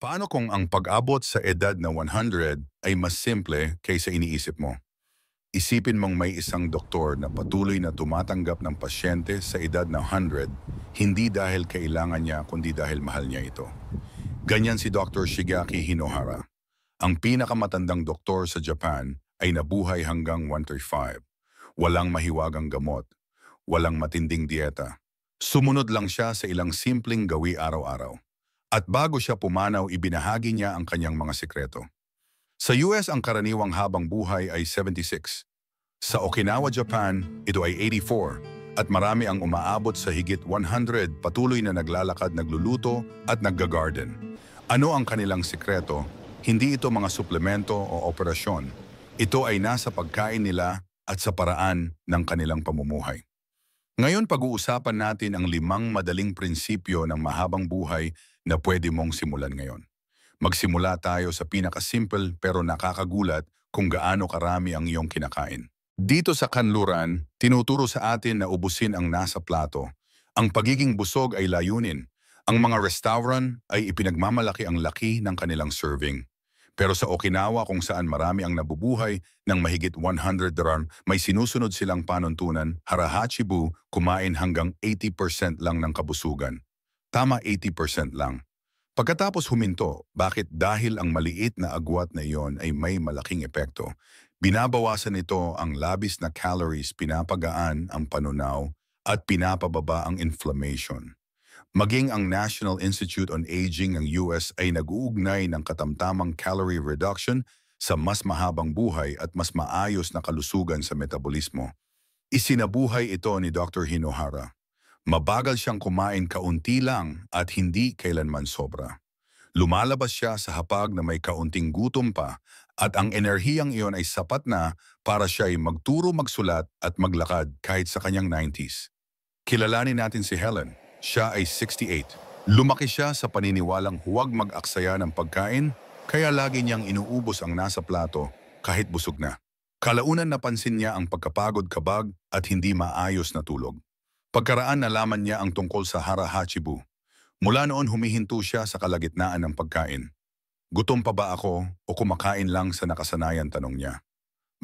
Paano kung ang pag-abot sa edad na 100 ay mas simple kaysa iniisip mo? Isipin mong may isang doktor na patuloy na tumatanggap ng pasyente sa edad na 100, hindi dahil kailangan niya kundi dahil mahal niya ito. Ganyan si Dr. Shigeaki Hinohara. Ang pinakamatandang doktor sa Japan ay nabuhay hanggang 135. Walang mahiwagang gamot, walang matinding dieta. Sumunod lang siya sa ilang simpleng gawi araw-araw. At bago siya pumanaw, ibinahagi niya ang kanyang mga sikreto. Sa US, ang karaniwang habang buhay ay 76. Sa Okinawa, Japan, ito ay 84. At marami ang umaabot sa higit 100, patuloy na naglalakad, nagluluto at nagga-garden. Ano ang kanilang sikreto? Hindi ito mga suplemento o operasyon. Ito ay nasa pagkain nila at sa paraan ng kanilang pamumuhay. Ngayon pag-uusapan natin ang 5 madaling prinsipyo ng mahabang buhay na pwede mong simulan ngayon. Magsimula tayo sa pinakasimple pero nakakagulat kung gaano karami ang iyong kinakain. Dito sa kanluran, tinuturo sa atin na ubusin ang nasa plato. Ang pagiging busog ay layunin. Ang mga restaurant ay ipinagmamalaki ang laki ng kanilang serving. Pero sa Okinawa kung saan marami ang nabubuhay ng mahigit 100 dirham, may sinusunod silang panuntunan, harahachibu, kumain hanggang 80% lang ng kabusugan. Tama, 80% lang. Pagkatapos huminto, bakit? Dahil ang maliit na agwat na iyon ay may malaking epekto. Binabawasan nito ang labis na calories, pinapagaan ang panunaw, at pinapababa ang inflammation. Maging ang National Institute on Aging ng US ay nag-uugnay ng katamtamang calorie reduction sa mas mahabang buhay at mas maayos na kalusugan sa metabolismo. Isinabuhay ito ni Dr. Hinohara. Mabagal siyang kumain kaunti lang at hindi kailanman sobra. Lumalabas siya sa hapag na may kaunting gutom pa at ang enerhiyang iyon ay sapat na para siya ay magturo, magsulat at maglakad kahit sa kanyang 90s. Kilalanin natin si Helen. Siya ay 68. Lumaki siya sa paniniwalang huwag mag-aksaya ng pagkain, kaya lagi niyang inuubos ang nasa plato kahit busog na. Kalaunan napansin niya ang pagkapagod, kabag at hindi maayos na tulog. Pagkaraan nalaman niya ang tungkol sa harahachibu. Mula noon humihinto siya sa kalagitnaan ng pagkain. Gutom pa ba ako o kumakain lang sa nakasanayan, tanong niya.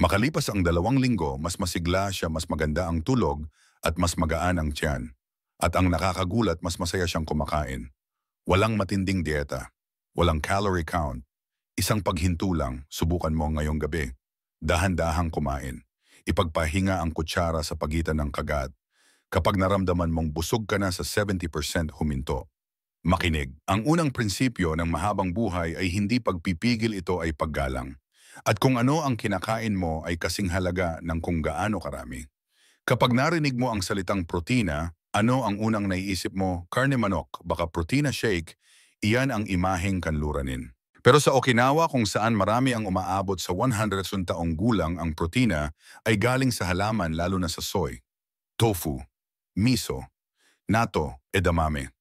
Makalipas ang 2 linggo, mas masigla siya, mas maganda ang tulog at mas magaan ang tiyan. At ang nakakagulat, mas masaya siyang kumakain. Walang matinding dieta, walang calorie count. Isang paghinto lang, subukan mo ngayong gabi. Dahan-dahang kumain. Ipagpahinga ang kutsara sa pagitan ng kagat. Kapag naramdaman mong busog ka na sa 70%, huminto. Makinig. Ang unang prinsipyo ng mahabang buhay ay hindi pagpipigil, ito ay paggalang. At kung ano ang kinakain mo ay kasing halaga ng kung gaano karami. Kapag narinig mo ang salitang protina, ano ang unang naiisip mo? Karne, manok, baka protina shake, iyan ang imaheng kanluranin. Pero sa Okinawa kung saan marami ang umaabot sa 100 taong gulang, ang protina ay galing sa halaman, lalo na sa soy, tofu, miso, natto, edamame.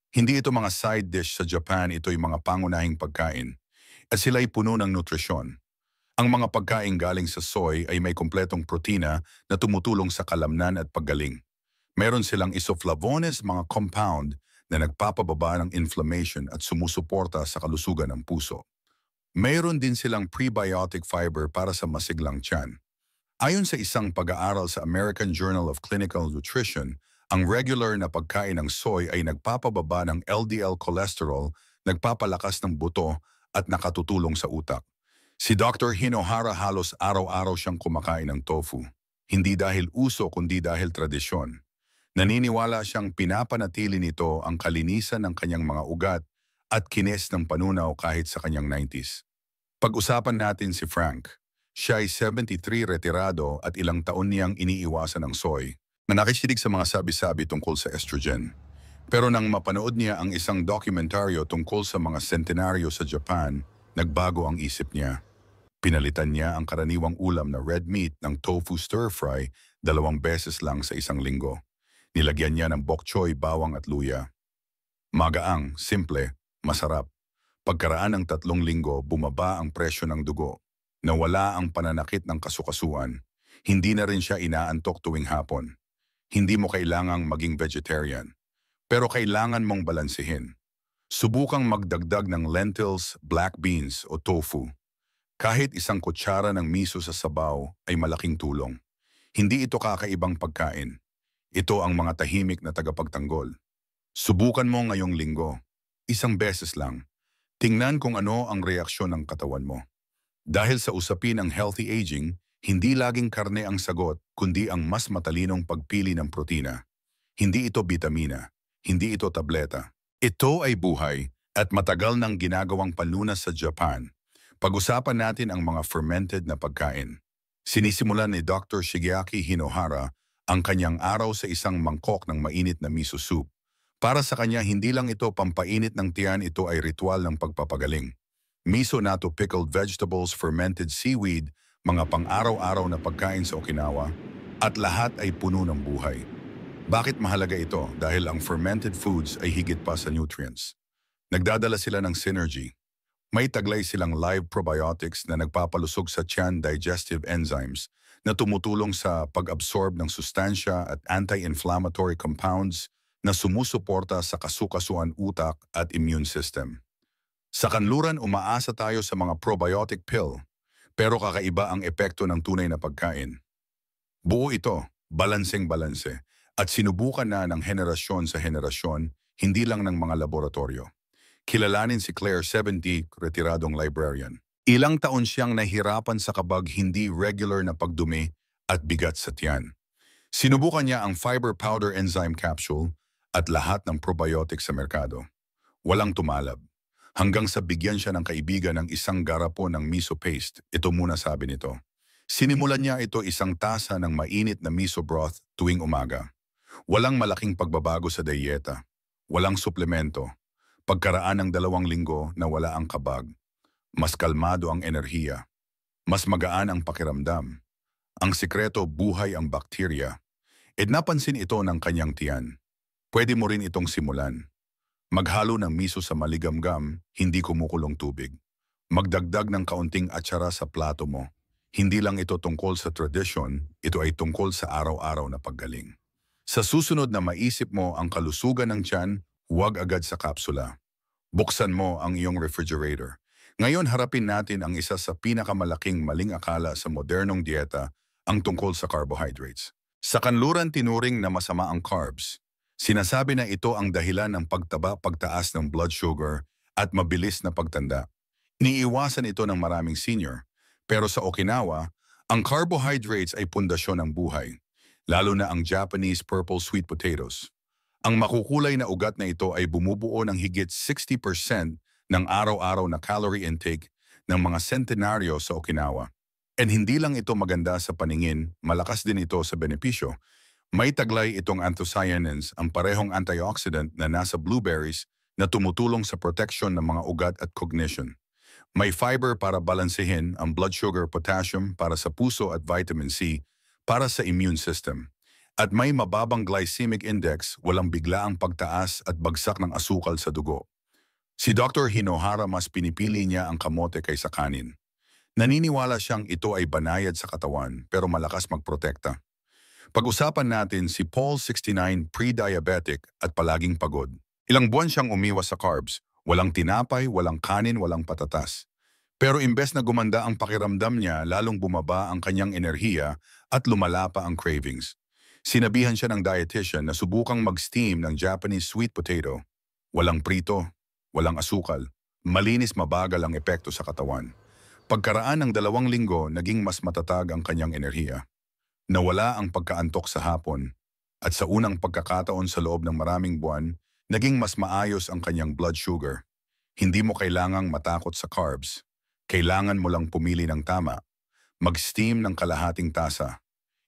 Hindi ito mga side dish sa Japan, ito'y mga pangunahing pagkain. At sila'y puno ng nutrisyon. Ang mga pagkain galing sa soy ay may kumpletong protina na tumutulong sa kalamnan at paggaling. Meron silang isoflavones, mga compound na nagpapababa ng inflammation at sumusuporta sa kalusugan ng puso. Mayroon din silang prebiotic fiber para sa masiglang tiyan. Ayon sa isang pag-aaral sa American Journal of Clinical Nutrition, ang regular na pagkain ng soy ay nagpapababa ng LDL cholesterol, nagpapalakas ng buto at nakatutulong sa utak. Si Dr. Hinohara halos araw-araw siyang kumakain ng tofu. Hindi dahil uso kundi dahil tradisyon. Naniniwala siyang pinapanatili nito ang kalinisan ng kanyang mga ugat at kines ng panunaw kahit sa kanyang 90s. Pag-usapan natin si Frank. Siya ay 73, retirado at ilang taon niyang iniiwasan ng soy, na nakikinig sa mga sabi-sabi tungkol sa estrogen. Pero nang mapanood niya ang isang dokumentaryo tungkol sa mga sentenaryo sa Japan, nagbago ang isip niya. Pinalitan niya ang karaniwang ulam na red meat ng tofu stir-fry 2 beses lang sa 1 linggo. Nilagyan niya ng bok choy, bawang at luya. Magaang, simple, masarap. Pagkaraan ng 3 linggo, bumaba ang presyo ng dugo. Nawala ang pananakit ng kasukasuan. Hindi na rin siya inaantok tuwing hapon. Hindi mo kailangang maging vegetarian. Pero kailangan mong balansehin. Subukang magdagdag ng lentils, black beans o tofu. Kahit isang kutsara ng miso sa sabaw ay malaking tulong. Hindi ito kakaibang pagkain. Ito ang mga tahimik na tagapagtanggol. Subukan mo ngayong linggo. Isang beses lang. Tingnan kung ano ang reaksyon ng katawan mo. Dahil sa usapin ng healthy aging, hindi laging karne ang sagot, kundi ang mas matalinong pagpili ng protina. Hindi ito bitamina. Hindi ito tableta. Ito ay buhay at matagal nang ginagawang panunas sa Japan. Pag-usapan natin ang mga fermented na pagkain. Sinisimulan ni Dr. Shigeaki Hinohara ang kanyang araw sa isang mangkok ng mainit na miso soup. Para sa kanya, hindi lang ito pampainit ng tiyan, ito ay ritual ng pagpapagaling. Miso natto pickled vegetables, fermented seaweed, mga pang-araw-araw na pagkain sa Okinawa, at lahat ay puno ng buhay. Bakit mahalaga ito? Dahil ang fermented foods ay higit pa sa nutrients. Nagdadala sila ng synergy. May taglay silang live probiotics na nagpapalusog sa tiyan digestive enzymes na tumutulong sa pag-absorb ng sustansya at anti-inflammatory compounds na sumusuporta sa kasukasuan utak at immune system. Sa kanluran, umaasa tayo sa mga probiotic pill, pero kakaiba ang epekto ng tunay na pagkain. Buo ito, balanseng-balanse, at sinubukan na ng henerasyon sa henerasyon, hindi lang ng mga laboratorio. Kilalanin si Claire 70, retiradong librarian. Ilang taon siyang nahirapan sa kabag, hindi regular na pagdumi at bigat sa tiyan. Sinubukan niya ang fiber powder enzyme capsule at lahat ng probiotics sa merkado. Walang tumalab. Hanggang sa bigyan siya ng kaibigan ng isang garapon ng miso paste. Ito muna sabi nito. Sinimulan niya ito isang tasa ng mainit na miso broth tuwing umaga. Walang malaking pagbabago sa dieta. Walang suplemento. Pagkaraan ng 2 linggo na wala ang kabag. Mas kalmado ang enerhiya. Mas magaan ang pakiramdam. Ang sikreto, buhay ang bakterya. At napansin ito ng kanyang tiyan. Pwede mo rin itong simulan. Maghalo ng miso sa maligamgam, hindi kumukulong tubig. Magdagdag ng kaunting atsara sa plato mo. Hindi lang ito tungkol sa tradisyon, ito ay tungkol sa araw-araw na paggaling. Sa susunod na maisip mo ang kalusugan ng tiyan, huwag agad sa kapsula. Buksan mo ang iyong refrigerator. Ngayon harapin natin ang isa sa pinakamalaking maling akala sa modernong dieta, ang tungkol sa carbohydrates. Sa kanluran tinuring na masama ang carbs. Sinasabi na ito ang dahilan ng pagtaba, pagtaas ng blood sugar at mabilis na pagtanda. Iniiwasan ito ng maraming senior. Pero sa Okinawa, ang carbohydrates ay pundasyon ng buhay, lalo na ang Japanese purple sweet potatoes. Ang makukulay na ugat na ito ay bumubuo ng higit 60% ng araw-araw na calorie intake ng mga sentenaryo sa Okinawa. And hindi lang ito maganda sa paningin, malakas din ito sa benepisyo. May taglay itong anthocyanins, ang parehong antioxidant na nasa blueberries na tumutulong sa protection ng mga ugat at cognition. May fiber para balansehin ang blood sugar, potassium para sa puso at vitamin C para sa immune system. At may mababang glycemic index, walang biglaang pagtaas at bagsak ng asukal sa dugo. Si Dr. Hinohara mas pinipili niya ang kamote kaysa kanin. Naniniwala siyang ito ay banayad sa katawan pero malakas magprotekta. Pag-usapan natin si Paul 69, pre-diabetic at palaging pagod. Ilang buwan siyang umiwas sa carbs, walang tinapay, walang kanin, walang patatas. Pero imbes na gumanda ang pakiramdam niya, lalong bumaba ang kanyang enerhiya at lumala pa ang cravings. Sinabihan siya ng dietitian na subukang mag-steam ng Japanese sweet potato. Walang prito, walang asukal, malinis, mabagal ang epekto sa katawan. Pagkaraan ng 2 linggo, naging mas matatag ang kanyang enerhiya. Nawala ang pagkaantok sa hapon at sa unang pagkakataon sa loob ng maraming buwan, naging mas maayos ang kanyang blood sugar. Hindi mo kailangang matakot sa carbs. Kailangan mo lang pumili ng tama. Mag-steam ng kalahating tasa.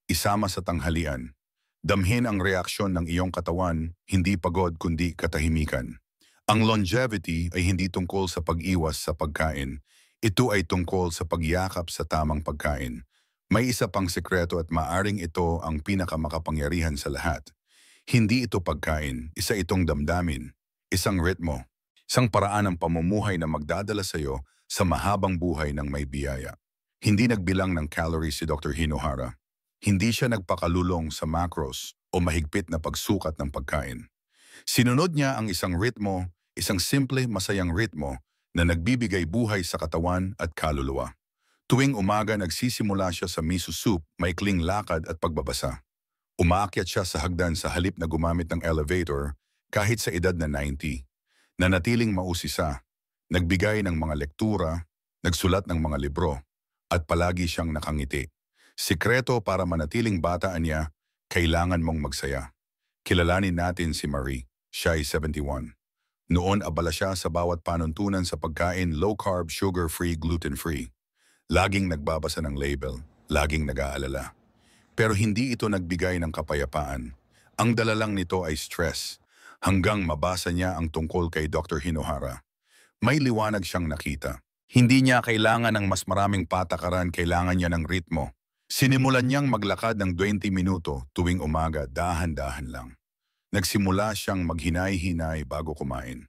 Isama sa tanghalian. Damhin ang reaksyon ng iyong katawan, hindi pagod kundi katahimikan. Ang longevity ay hindi tungkol sa pag-iwas sa pagkain. Ito ay tungkol sa pagyakap sa tamang pagkain. May isa pang sekreto at maaring ito ang pinakamakapangyarihan sa lahat. Hindi ito pagkain, isa itong damdamin, isang ritmo, isang paraan ng pamumuhay na magdadala sa iyo sa mahabang buhay ng may biyaya. Hindi nagbilang ng calories si Dr. Hinohara. Hindi siya nagpakalulong sa macros o mahigpit na pagsukat ng pagkain. Sinunod niya ang isang ritmo, Isang simple, masayang ritmo na nagbibigay buhay sa katawan at kaluluwa. Tuwing umaga nagsisimula siya sa miso soup, maikling lakad at pagbabasa. Umaakyat siya sa hagdan sa halip na gumamit ng elevator kahit sa edad na 90. Nanatiling mausisa, nagbigay ng mga lektura, nagsulat ng mga libro, at palagi siyang nakangiti. Sikreto para manatiling bataan niya, kailangan mong magsaya. Kilalanin natin si Marie. Siya ay 71. Noon abala siya sa bawat panuntunan sa pagkain, low-carb, sugar-free, gluten-free. Laging nagbabasa ng label, laging nag-aalala. Pero hindi ito nagbigay ng kapayapaan. Ang dala lang nito ay stress, hanggang mabasa niya ang tungkol kay Dr. Hinohara. May liwanag siyang nakita. Hindi niya kailangan ng mas maraming patakaran, kailangan niya ng ritmo. Sinimulan niyang maglakad ng 20 minuto tuwing umaga, dahan-dahan lang. Nagsimula siyang maghinay-hinay bago kumain.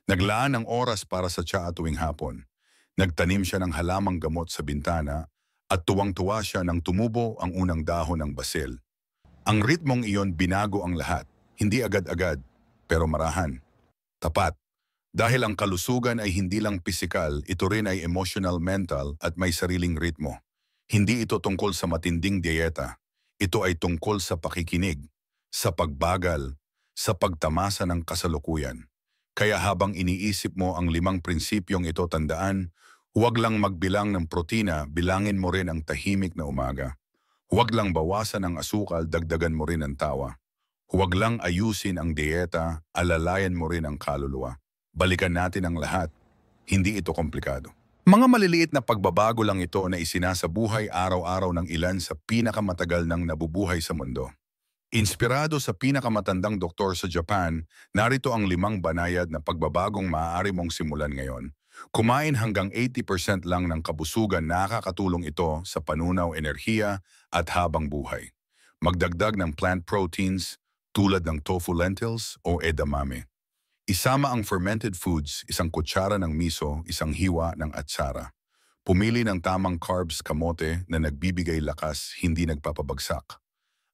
Naglaan ng oras para sa tsaa tuwing hapon. Nagtanim siya ng halamang gamot sa bintana at tuwang-tuwa siya nang tumubo ang unang dahon ng basil. Ang ritmong iyon binago ang lahat, hindi agad-agad, pero marahan. Tapat. Dahil ang kalusugan ay hindi lang pisikal, ito rin ay emotional, mental at may sariling ritmo. Hindi ito tungkol sa matinding dieta. Ito ay tungkol sa pakikinig, sa pagbagal, sa pagtamasa ng kasalukuyan. Kaya habang iniisip mo ang 5 prinsipyong ito, tandaan, huwag lang magbilang ng protina, bilangin mo rin ang tahimik na umaga. Huwag lang bawasan ang asukal, dagdagan mo rin ang tawa. Huwag lang ayusin ang dieta, alalayan mo rin ang kaluluwa. Balikan natin ang lahat. Hindi ito komplikado. Mga maliliit na pagbabago lang ito na isinasabuhay araw-araw ng ilan sa pinakamatagal ng nabubuhay sa mundo. Inspirado sa pinakamatandang doktor sa Japan, narito ang 5 banayad na pagbabagong maaari mong simulan ngayon. Kumain hanggang 80% lang ng kabusugan, nakakatulong ito sa panunaw, enerhiya at habang buhay. Magdagdag ng plant proteins tulad ng tofu lentils o edamame. Isama ang fermented foods, 1 kutsara ng miso, 1 hiwa ng atsara. Pumili ng tamang carbs, kamote na nagbibigay lakas, hindi nagpapabagsak.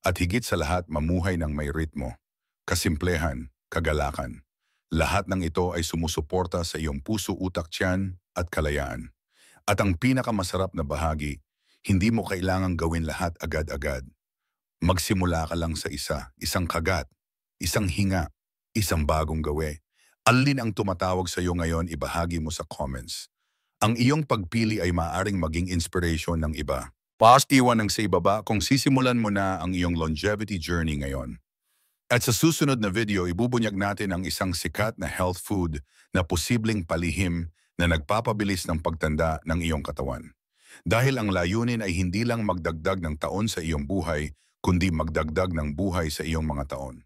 At higit sa lahat, mamuhay ng may ritmo, kasimplehan, kagalakan. Lahat ng ito ay sumusuporta sa iyong puso, utak, tiyan at kalayaan. At ang pinakamasarap na bahagi, hindi mo kailangang gawin lahat agad-agad. Magsimula ka lang sa isang kagat, isang hinga, isang bagong gawe. Alin ang tumatawag sa iyo ngayon, ibahagi mo sa comments. Ang iyong pagpili ay maaaring maging inspiration ng iba. Iwan ng sa ibaba kung sisimulan mo na ang iyong longevity journey ngayon. At sa susunod na video, ibubunyag natin ang isang sikat na health food na posibleng palihim na nagpapabilis ng pagtanda ng iyong katawan. Dahil ang layunin ay hindi lang magdagdag ng taon sa iyong buhay, kundi magdagdag ng buhay sa iyong mga taon.